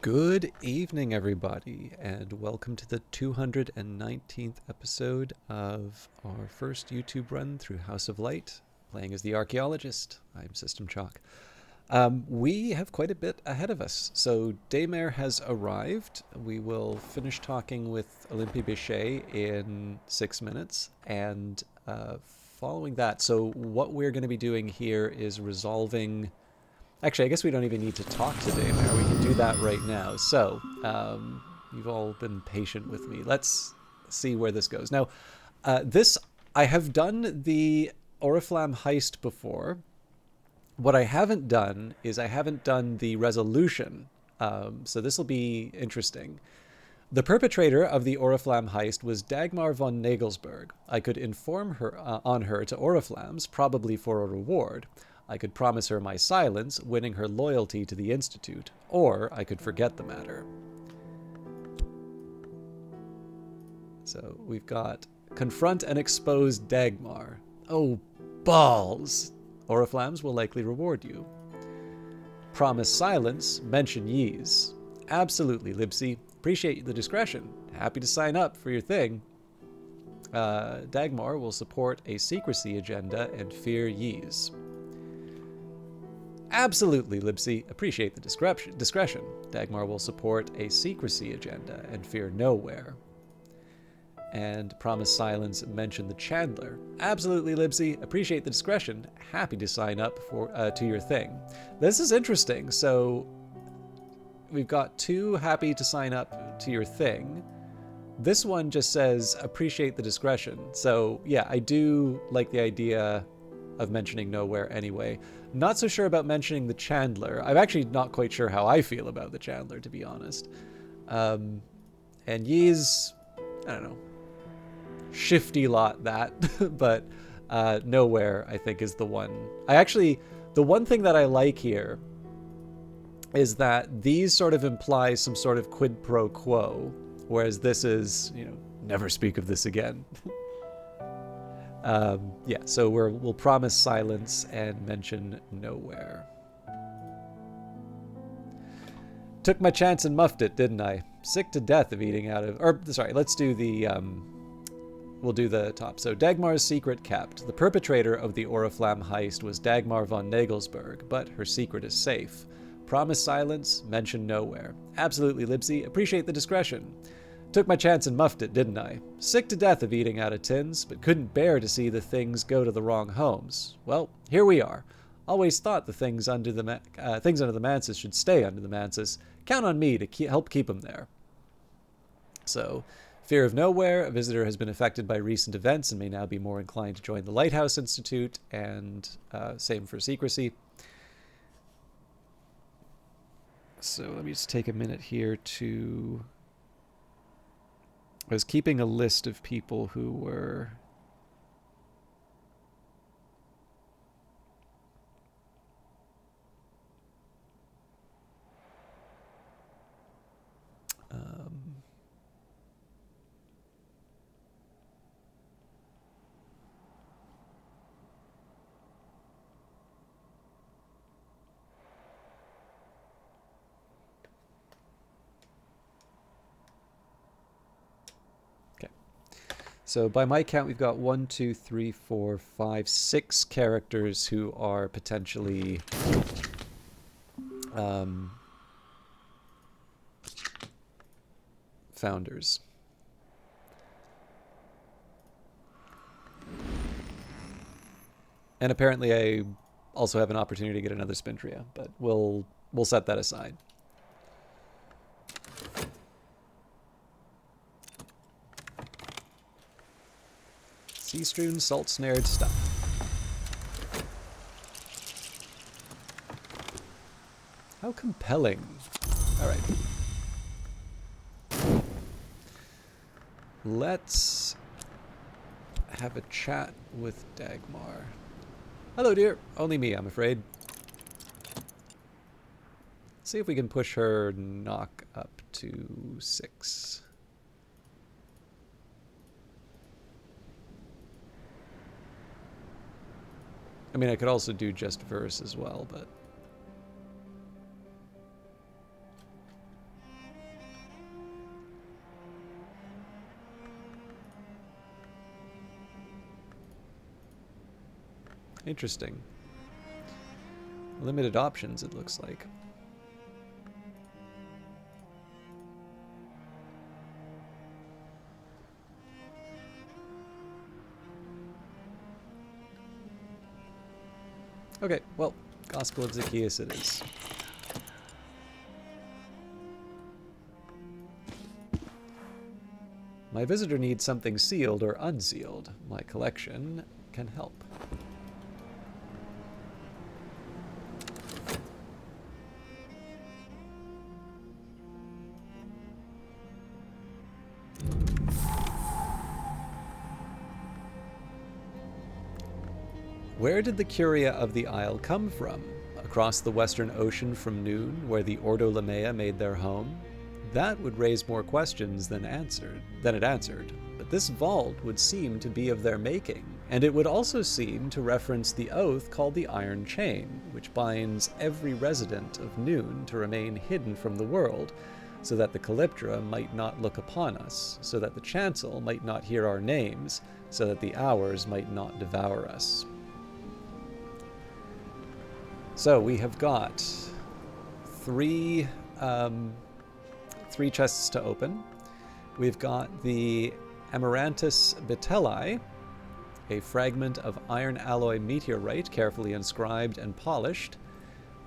Good evening, everybody, and welcome to the 219th episode of our first YouTube run through House of Light, playing as the Archaeologist. I'm System Chalk. We have quite a bit ahead of us. So Dagmar has arrived. We will finish talking with Olympie Bichet in 6 minutes, and following that, so what we're going to be doing here is resolving. Actually, I guess we don't even need to talk to Dagmar. We can do that right now. So, you've all been patient with me. Let's see where this goes. Now, I have done the Oriflamme heist before. What I haven't done is I haven't done the resolution. So this will be interesting. The perpetrator of the Oriflamme heist was Dagmar von Nagelsberg. I could inform her on her to Oriflammes, probably for a reward. I could promise her my silence, winning her loyalty to the Institute, or I could forget the matter. So we've got confront and expose Dagmar. Oh, balls! Oriflammes will likely reward you. Promise silence, mention Yeez. Absolutely, Libsy. Appreciate the discretion. Happy to sign up for your thing. Dagmar will support a secrecy agenda and fear Yeez. Absolutely, Libsy. Appreciate the discretion. Dagmar will support a secrecy agenda and fear nowhere. And promise silence, mention the Chandler. Absolutely, Libsy. Appreciate the discretion. Happy to sign up for to your thing. This is interesting. So we've got two happy to sign up to your thing. This one just says appreciate the discretion. So yeah, I do like the idea of mentioning nowhere anyway. Not so sure about mentioning the Chandler. I'm actually not quite sure how I feel about the Chandler, to be honest. And Yeez, I don't know, shifty lot that, but nowhere I think is the one. The one thing that I like here is that these sort of imply some sort of quid pro quo, whereas this is, never speak of this again. Yeah, so we'll promise silence and mention nowhere. Took my chance and muffed it, didn't I? Sick to death of eating out of... Or, sorry, let's do the... we'll do the top. So, Dagmar's secret kept. The perpetrator of the Oriflamme heist was Dagmar von Nagelsberg, but her secret is safe. Promise silence, mention nowhere. Absolutely, Libsy. Appreciate the discretion. Took my chance and muffed it, didn't I? Sick to death of eating out of tins, but couldn't bear to see the things go to the wrong homes. Well, here we are. Always thought the things under the manses should stay under the manses. Count on me to help keep them there. So, fear of nowhere. A visitor has been affected by recent events and may now be more inclined to join the Lighthouse Institute, and same for secrecy. So let me just take a minute here to... I was keeping a list of people who were So by my count, we've got 1, 2, 3, 4, 5, 6 characters who are potentially founders. And apparently I also have an opportunity to get another Spintria, but we'll set that aside. Sea-strewn, salt-snared stuff. How compelling. Alright. Let's have a chat with Dagmar. Hello, dear. Only me, I'm afraid. See if we can push her knock up to 6. I mean, I could also do just verse as well, but... Interesting. Limited options, it looks like. Okay, well, Gospel of Zacchaeus it is. My visitor needs something sealed or unsealed. My collection can help. Where did the curia of the Isle come from? Across the western ocean from Noon, where the Ordo Lamea made their home? That would raise more questions than it answered, but this vault would seem to be of their making, and it would also seem to reference the oath called the Iron Chain, which binds every resident of Noon to remain hidden from the world, so that the Calyptra might not look upon us, so that the Chancel might not hear our names, so that the Hours might not devour us. So we have got three chests to open. We've got the Amaranthus Betelli, a fragment of iron alloy meteorite carefully inscribed and polished.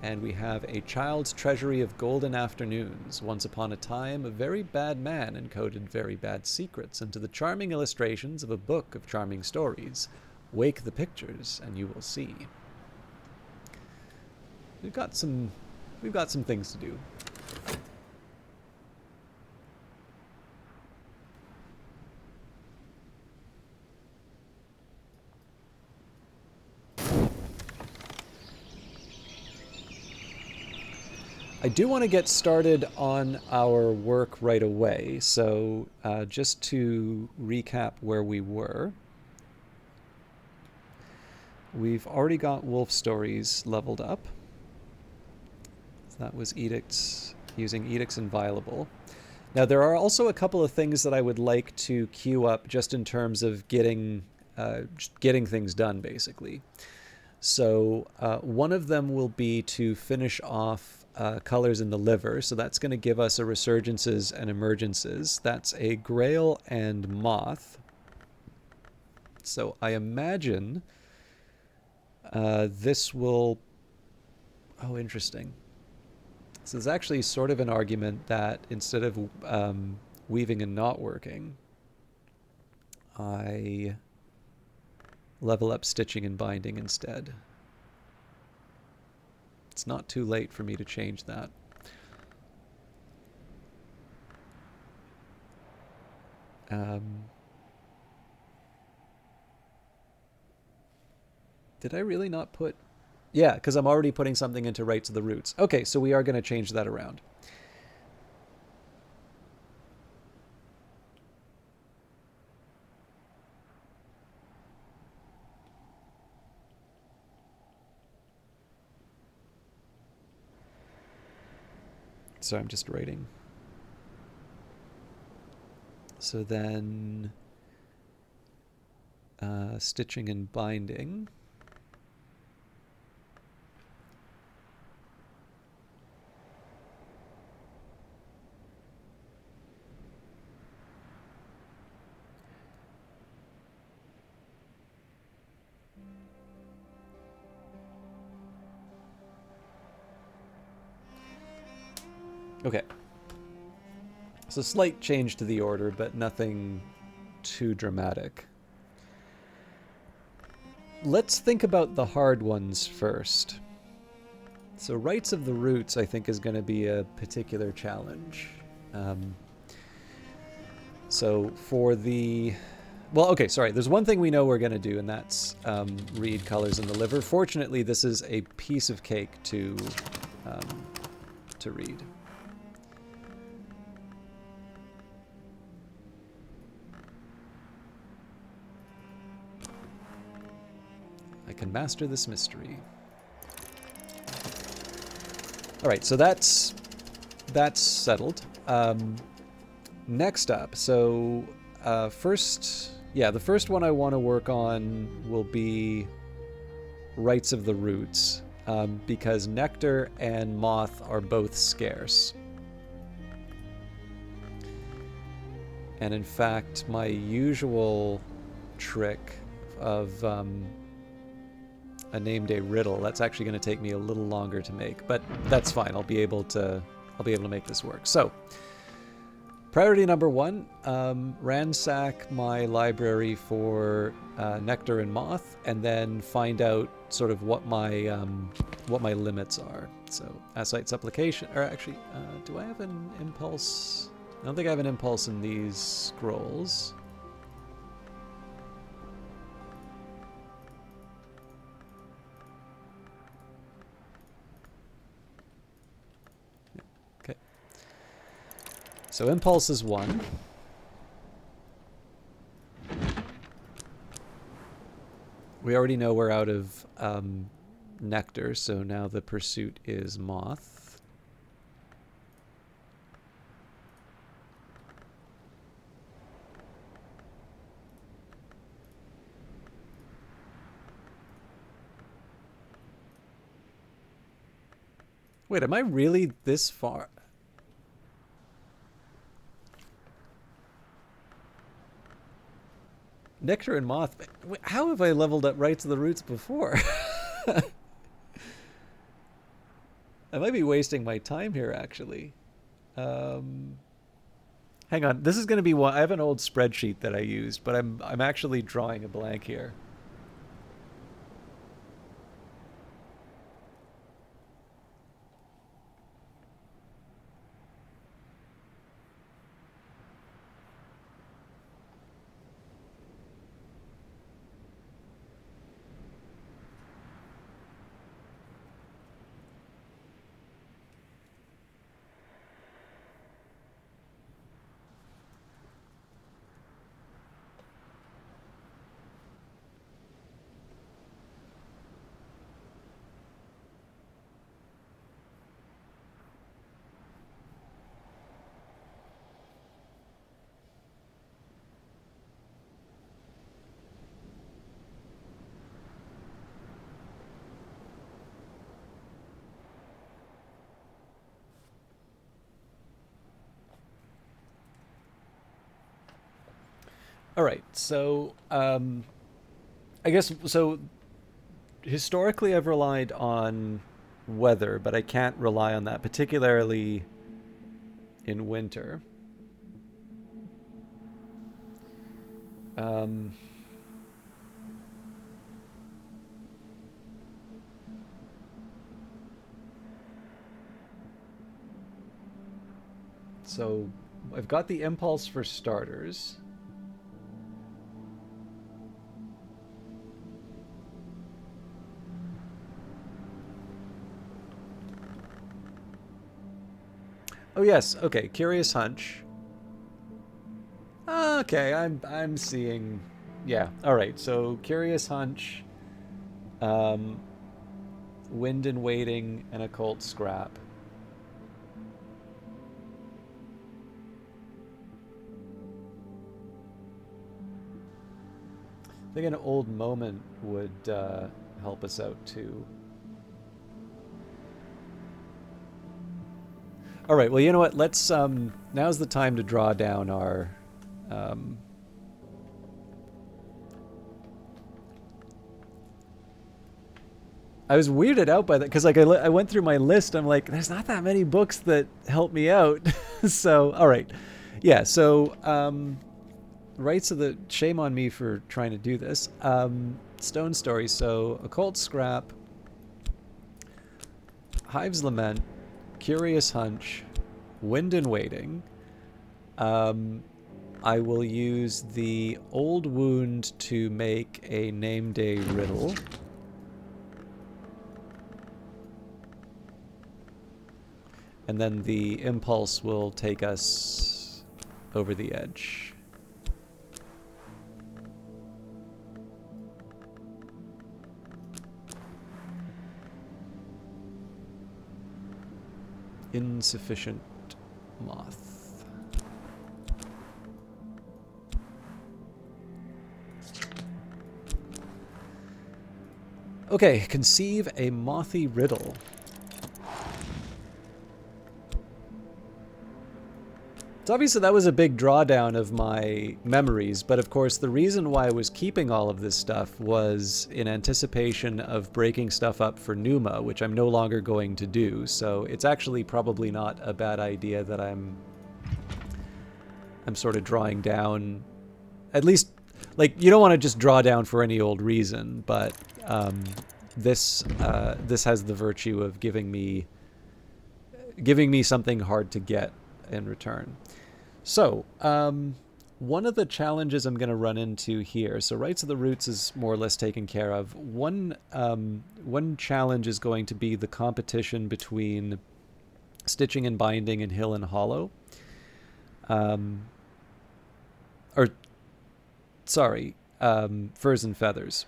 And we have a child's treasury of golden afternoons. Once upon a time, a very bad man encoded very bad secrets into the charming illustrations of a book of charming stories. Wake the pictures and you will see. We've got some things to do. I do want to get started on our work right away, so just to recap where we were. We've already got Wolf Stories leveled up. So that was Edicts, using Edicts Inviolable. Now there are also a couple of things that I would like to queue up just in terms of getting things done, basically. So one of them will be to finish off colors in the liver. So that's going to give us a resurgences and emergences. That's a Grail and Moth. So I imagine this will... Oh, interesting. So there's actually sort of an argument that instead of weaving and not working, I level up stitching and binding instead. It's not too late for me to change that. Did I really not put... Yeah, because I'm already putting something into Rights of the Roots. Okay, so we are going to change that around. So I'm just writing. So then stitching and binding. Okay. So slight change to the order, but nothing too dramatic. Let's think about the hard ones first. So Rights of the Roots, I think, is going to be a particular challenge. So for the... Well, okay, sorry. There's one thing we know we're going to do, and that's read colors in the liver. Fortunately, this is a piece of cake to read. I can master this mystery. All right, so that's settled. Next up, so the first one I want to work on will be Rites of the Roots, because nectar and moth are both scarce. And in fact, my usual trick of a name day riddle, that's actually going to take me a little longer to make, but that's fine. I'll be able to make this work. So, priority number 1, ransack my library for nectar and moth, and then find out sort of what my limits are. So, ascite supplication, or actually, do I have an impulse? I don't think I have an impulse in these scrolls. Okay. So impulse is 1. We already know we're out of nectar, so now the pursuit is moth. Wait, am I really this far? Nectar and moth. How have I leveled up Rites of the Roots before? I might be wasting my time here, actually. Hang on. This is going to be one. I have an old spreadsheet that I used, but I'm actually drawing a blank here. All right, so I guess so. Historically, I've relied on weather, but I can't rely on that, particularly in winter. Um, so I've got the impulse for starters. Oh yes, okay. Curious hunch. Okay, I'm seeing. Yeah. All right. So curious hunch, um, wind and waiting, and occult scrap. I think an old moment would help us out too. All right. Well, you know what? Let's. Now's the time to draw down our. Um, I was weirded out by that because like I went through my list. I'm like, there's not that many books that help me out. So all right, yeah. So rights of the shame on me for trying to do this. Stone Story. So occult scrap, Hive's Lament, Curious Hunch, Wind and Waiting. I will use the Old Wound to make a name day riddle. And then the impulse will take us over the edge. Insufficient moth. Okay, conceive a mothy riddle. So obviously that was a big drawdown of my memories, but of course the reason why I was keeping all of this stuff was in anticipation of breaking stuff up for Numa, which I'm no longer going to do, so it's actually probably not a bad idea that I'm sort of drawing down, at least, like, you don't want to just draw down for any old reason, but this has the virtue of giving me something hard to get in return. So, one of the challenges I'm going to run into here, so Rights of the Roots is more or less taken care of. One challenge is going to be the competition between Stitching and Binding and Hill and Hollow. Furs and Feathers.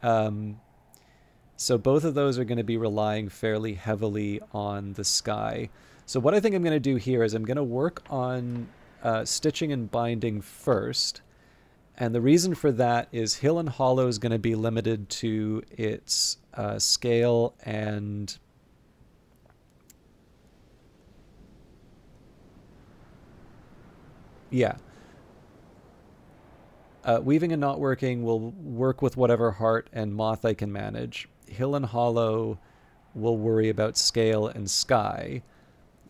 So both of those are going to be relying fairly heavily on the sky. So what I think I'm going to do here is I'm going to work on Stitching and Binding first. And the reason for that is Hill and Hollow is going to be limited to its scale and... Yeah. Weaving and Not Working will work with whatever heart and moth I can manage. Hill and Hollow will worry about scale and sky.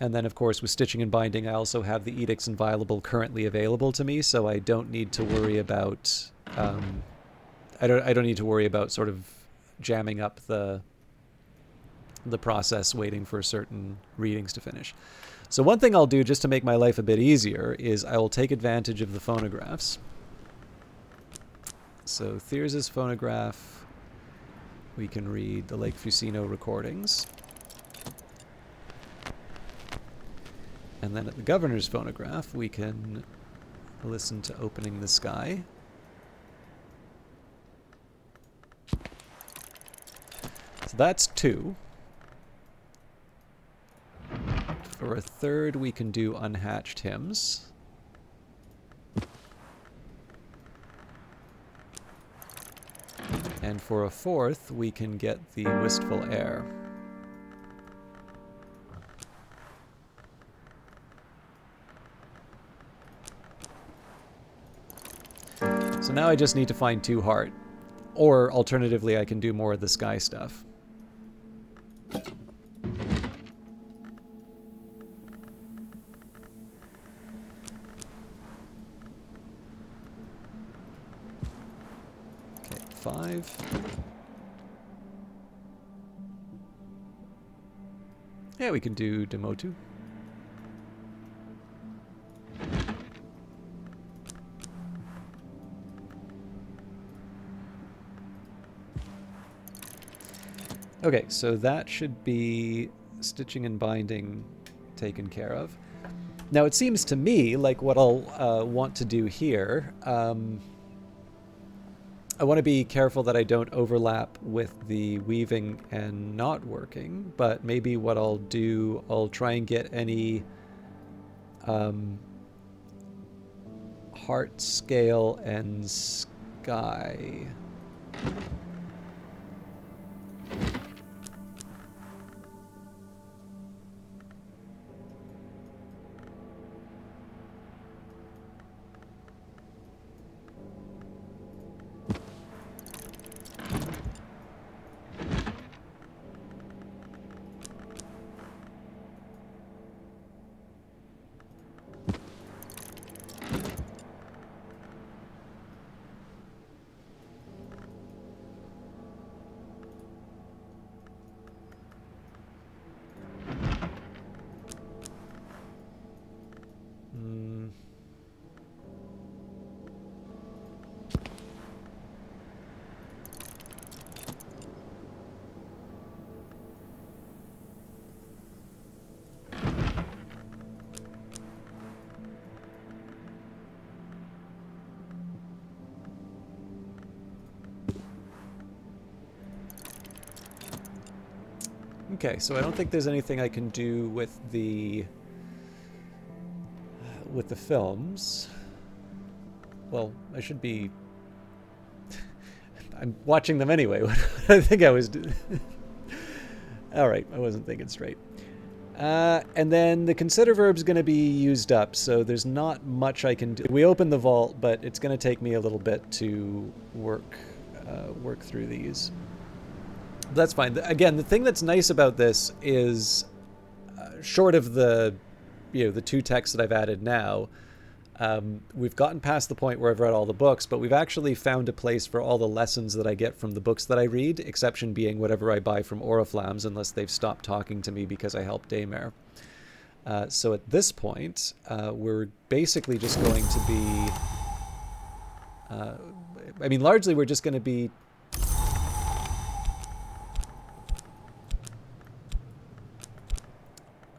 And then, of course, with Stitching and Binding, I also have the Edicts Inviolable currently available to me, so I don't need to worry about... I don't need to worry about sort of jamming up the process waiting for certain readings to finish. So one thing I'll do just to make my life a bit easier is I will take advantage of the phonographs. So Thiers's phonograph, we can read the Lake Fusino recordings. And then at the Governor's phonograph, we can listen to Opening the Sky. So that's 2. For a third, we can do Unhatched Hymns. And for a fourth, we can get the Wistful Air. So now I just need to find 2 heart. Or alternatively, I can do more of the sky stuff. Okay, 5. Yeah, we can do Demotu. Okay, so that should be Stitching and Binding taken care of. Now it seems to me like what I'll want to do here, I want to be careful that I don't overlap with the Weaving and Not Working, but maybe what I'll do, I'll try and get any heart, scale, and sky. Okay, so I don't think there's anything I can do with the films. Well, I should be I'm watching them anyway. What I think I was doing. All right, I wasn't thinking straight. And then the consider verb's going to be used up, so there's not much I can do. We open the vault, but it's going to take me a little bit to work through these. That's fine. Again, the thing that's nice about this is, short of the, the 2 texts that I've added now, we've gotten past the point where I've read all the books, but we've actually found a place for all the lessons that I get from the books that I read, exception being whatever I buy from Oriflammes, unless they've stopped talking to me because I helped Dagmar. So at this point, we're basically just going to be... largely we're just going to be...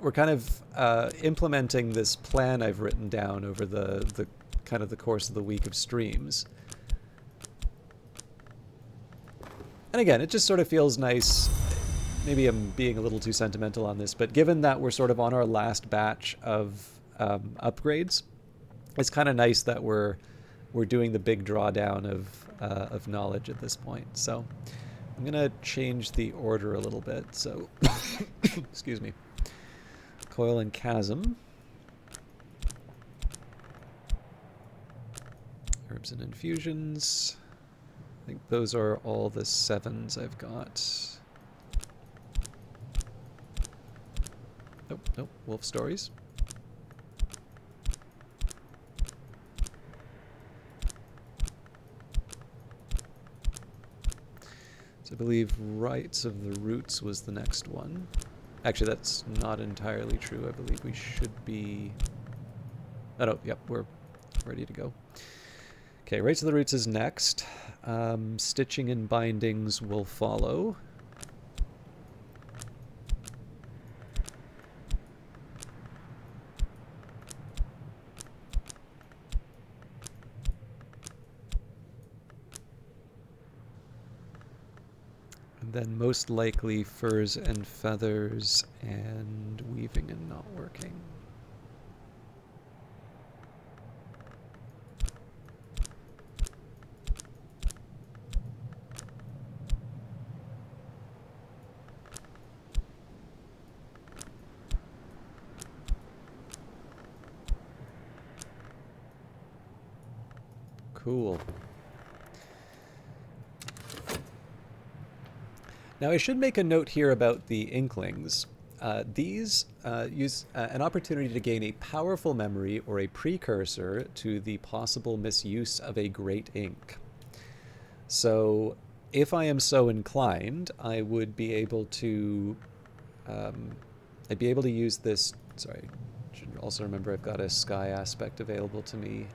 We're kind of implementing this plan I've written down over the kind of the course of the week of streams. And again, it just sort of feels nice. Maybe I'm being a little too sentimental on this, but given that we're sort of on our last batch of upgrades, it's kind of nice that we're doing the big drawdown of knowledge at this point. So I'm gonna change the order a little bit. So excuse me. Coil and Chasm. Herbs and Infusions. I think those are all the 7s I've got. Nope, Wolf Stories. So I believe Rites of the Roots was the next one. Actually, that's not entirely true. I believe we should be... Oh, no, yep, we're ready to go. Okay, Rites of the Roots is next. Stitching and Bindings will follow. Then most likely Furs and Feathers and Weaving and Not Working. Cool. Now, I should make a note here about the Inklings. These use an opportunity to gain a powerful memory or a precursor to the possible misuse of a great ink. So, if I am so inclined, I would be able to... I'd be able to use this... Sorry, I should also remember I've got a sky aspect available to me.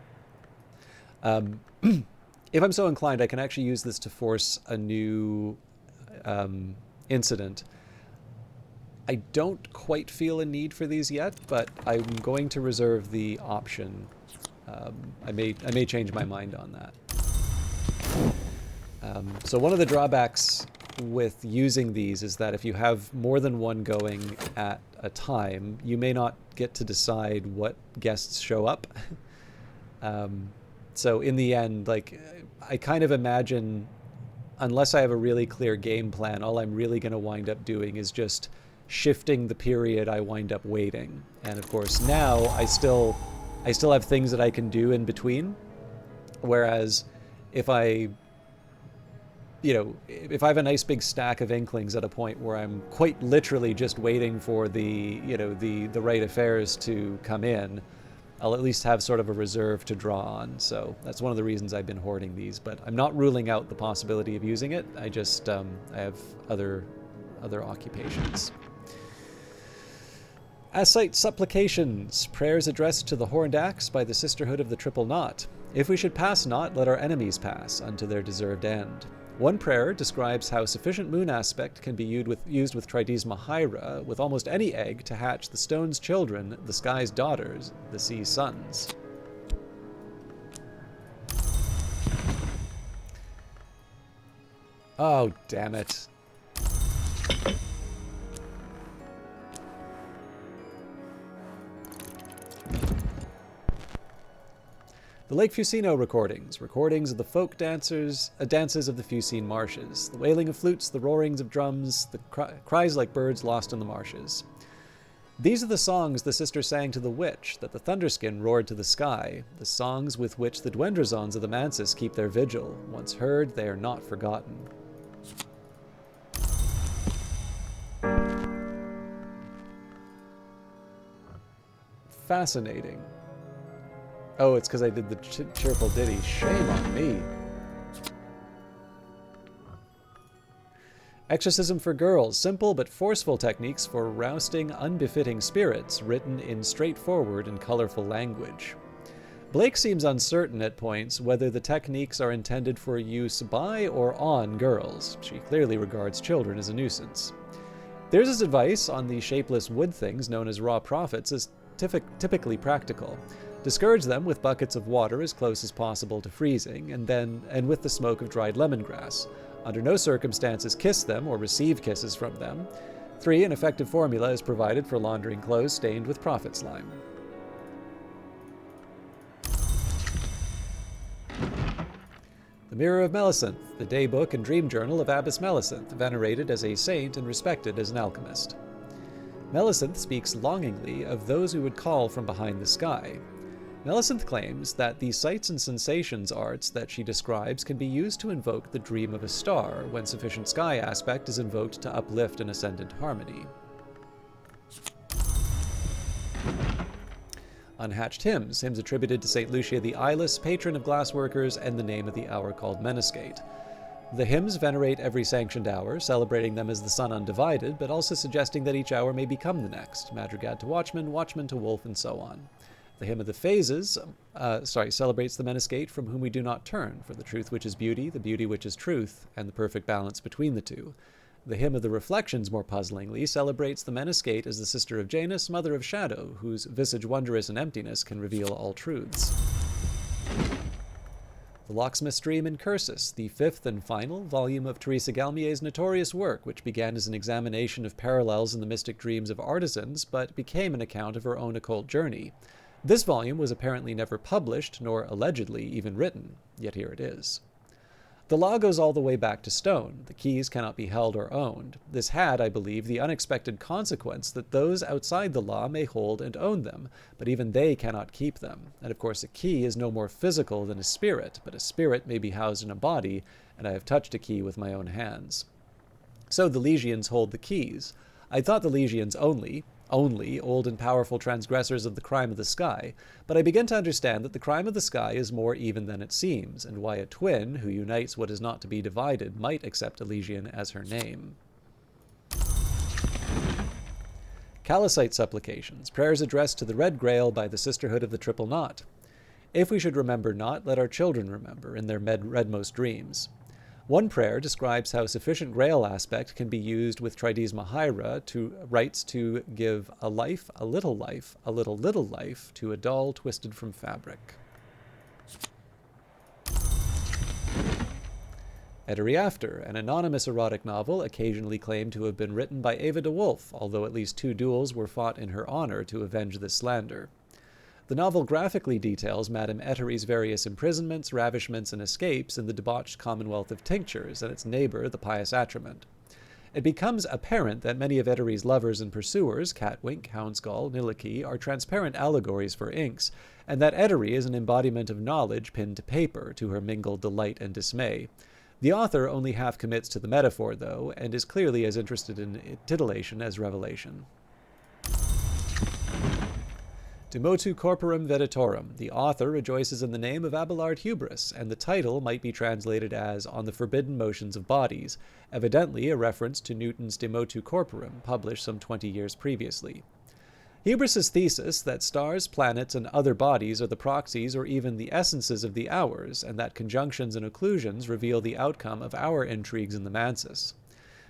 If I'm so inclined, I can actually use this to force a new... incident. I don't quite feel a need for these yet, but I'm going to reserve the option. I may change my mind on that. So one of the drawbacks with using these is that if you have more than one going at a time, you may not get to decide what guests show up. So in the end, like, I kind of imagine, unless I have a really clear game plan, all I'm really going to wind up doing is just shifting the period I wind up waiting. And of course now I still have things that I can do in between. Whereas if I have a nice big stack of Inklings at a point where I'm quite literally just waiting for the right affairs to come in, I'll at least have sort of a reserve to draw on. So that's one of the reasons I've been hoarding these, but I'm not ruling out the possibility of using it. I just, I have other occupations. Ascite Supplications, prayers addressed to the Horned Axe by the Sisterhood of the Triple Knot. If we should pass not, let our enemies pass unto their deserved end. One prayer describes how sufficient moon aspect can be used with Tridesma Hyra with almost any egg to hatch the stone's children, the sky's daughters, the sea's sons. Oh, damn it. The Lake Fusino recordings of the folk dances of the Fusine marshes, the wailing of flutes, the roarings of drums, the cries like birds lost in the marshes. These are the songs the sister sang to the witch, that the Thunderskin roared to the sky, the songs with which the Dwendrazons of the Mansis keep their vigil. Once heard, they are not forgotten. Fascinating. Oh, it's because I did the cheerful ditty. Shame on me. Exorcism for Girls, simple but forceful techniques for rousting unbefitting spirits, written in straightforward and colorful language. Blake seems uncertain at points whether the techniques are intended for use by or on girls. She clearly regards children as a nuisance. There's his advice on the shapeless wood things known as raw prophets as typically practical. Discourage them with buckets of water as close as possible to freezing, and with the smoke of dried lemongrass. Under no circumstances kiss them or receive kisses from them. 3. An effective formula is provided for laundering clothes stained with prophet slime. The Mirror of Melissenth, the daybook and dream journal of Abbess Melissenth, venerated as a saint and respected as an alchemist. Melissenth speaks longingly of those who would call from behind the sky. Melissenth claims that the sights and sensations arts that she describes can be used to invoke the dream of a star when sufficient sky aspect is invoked to uplift an ascendant harmony. Unhatched hymns attributed to St. Lucia the Eyeless, patron of glassworkers, and the name of the hour called Meniscate. The hymns venerate every sanctioned hour, celebrating them as the sun undivided, but also suggesting that each hour may become the next, madrigad to watchman, watchman to wolf, and so on. The hymn of the phases celebrates the Meniscate from whom we do not turn, for the truth which is beauty, the beauty which is truth, and the perfect balance between the two. The hymn of the reflections, more puzzlingly, celebrates the Meniscate as the sister of Janus, mother of shadow, whose visage wondrous in emptiness can reveal all truths. The Locksmith's Dream in Cursus, the 5th and final volume of Teresa Galmier's notorious work, which began as an examination of parallels in the mystic dreams of artisans, but became an account of her own occult journey. This volume was apparently never published, nor allegedly even written, yet here it is. The law goes all the way back to stone. The keys cannot be held or owned. This had, I believe, the unexpected consequence that those outside the law may hold and own them, but even they cannot keep them. And of course a key is no more physical than a spirit, but a spirit may be housed in a body, and I have touched a key with my own hands. So the Legions hold the keys. I thought the Legions only old and powerful transgressors of the crime of the sky, but I begin to understand that the crime of the sky is more even than it seems, and why a twin who unites what is not to be divided might accept Elysian as her name. Callicite supplications, prayers addressed to the Red Grail by the Sisterhood of the Triple Knot. If we should remember not, let our children remember in their redmost dreams. One prayer describes how sufficient grail aspect can be used with Tridesma Hira to rites to give a life, a little life, to a doll twisted from fabric. Ettery After, an anonymous erotic novel occasionally claimed to have been written by Ava de Wolf, although at least 2 duels were fought in her honor to avenge this slander. The novel graphically details Madame Ettery's various imprisonments, ravishments, and escapes in the debauched Commonwealth of Tinctures and its neighbor, the Pious Atrament. It becomes apparent that many of Ettery's lovers and pursuers, Catwink, Houndskull, Niliki, are transparent allegories for inks, and that Ettery is an embodiment of knowledge pinned to paper, to her mingled delight and dismay. The author only half commits to the metaphor, though, and is clearly as interested in titillation as revelation. De motu corporum veditorum. The author rejoices in the name of Abelard Hubris, and the title might be translated as On the Forbidden Motions of Bodies, evidently a reference to Newton's De motu corporum, published some 20 years previously. Hubris's thesis that stars, planets, and other bodies are the proxies or even the essences of the hours, and that conjunctions and occlusions reveal the outcome of our intrigues in the Mansis.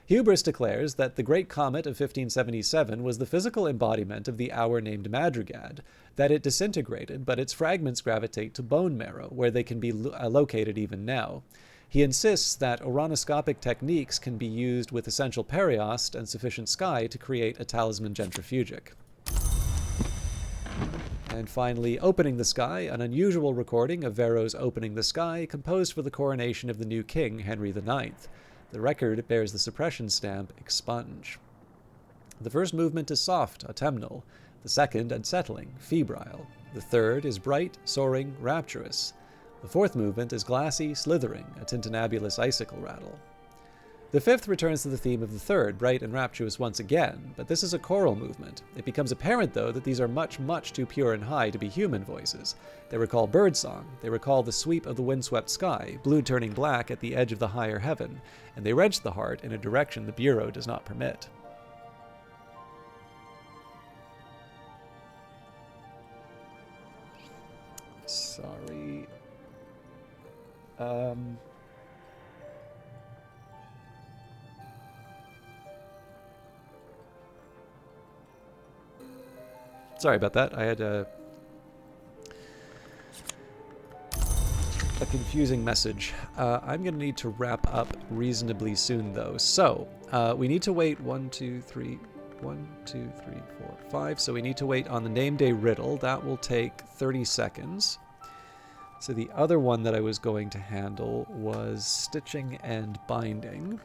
Hubris declares that the great comet of 1577 was the physical embodiment of the hour named Madrigad, that it disintegrated, but its fragments gravitate to bone marrow, where they can be located even now. He insists that oronoscopic techniques can be used with essential periost and sufficient sky to create a talisman gentrifugic. And finally, Opening the Sky, an unusual recording of Varro's Opening the Sky, composed for the coronation of the new king, Henry IX. The record bears the suppression stamp expunge. The first movement is soft, autumnal. The second, unsettling, febrile. The third is bright, soaring, rapturous. The fourth movement is glassy, slithering, a tintinnabulous icicle rattle. The fifth returns to the theme of the third, bright and rapturous once again, but this is a choral movement. It becomes apparent, though, that these are much, much too pure and high to be human voices. They recall birdsong, they recall the sweep of the windswept sky, blue turning black at the edge of the higher heaven, and they wrench the heart in a direction the Bureau does not permit. Sorry. Sorry about that. I had a confusing message. I'm going to need to wrap up reasonably soon, though. So, we need to wait 1, 2, 3, 4, 5. So we need to wait on the name day riddle. That will take 30 seconds. So the other one that I was going to handle was stitching and binding.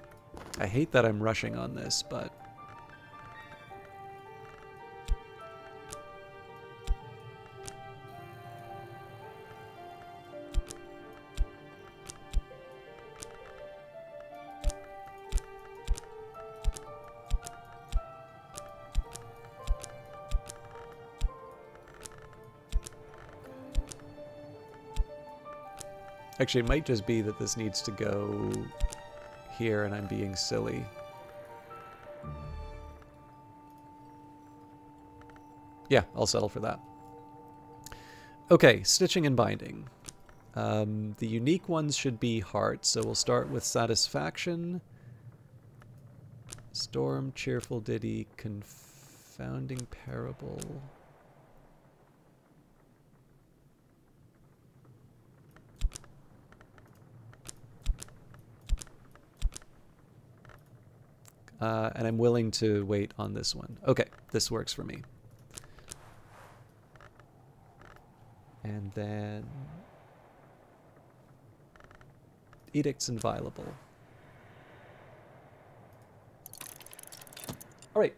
I hate that I'm rushing on this, but... Actually, it might just be that this needs to go here and I'm being silly. Yeah, I'll settle for that. Okay, stitching and binding. The unique ones should be heart, so we'll start with satisfaction. Storm, cheerful ditty, confounding parable. And I'm willing to wait on this one. Okay, this works for me. And then edicts inviolable. All right.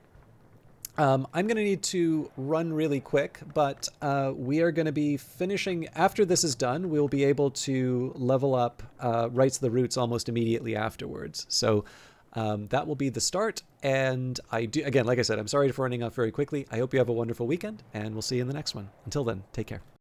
I'm going to need to run really quick, but we are going to be finishing. After this is done, we'll be able to level up Rights of the Roots almost immediately afterwards. So that will be the start. And I do, again, like I said, I'm sorry for running off very quickly. I hope you have a wonderful weekend, and we'll see you in the next one. Until then, take care.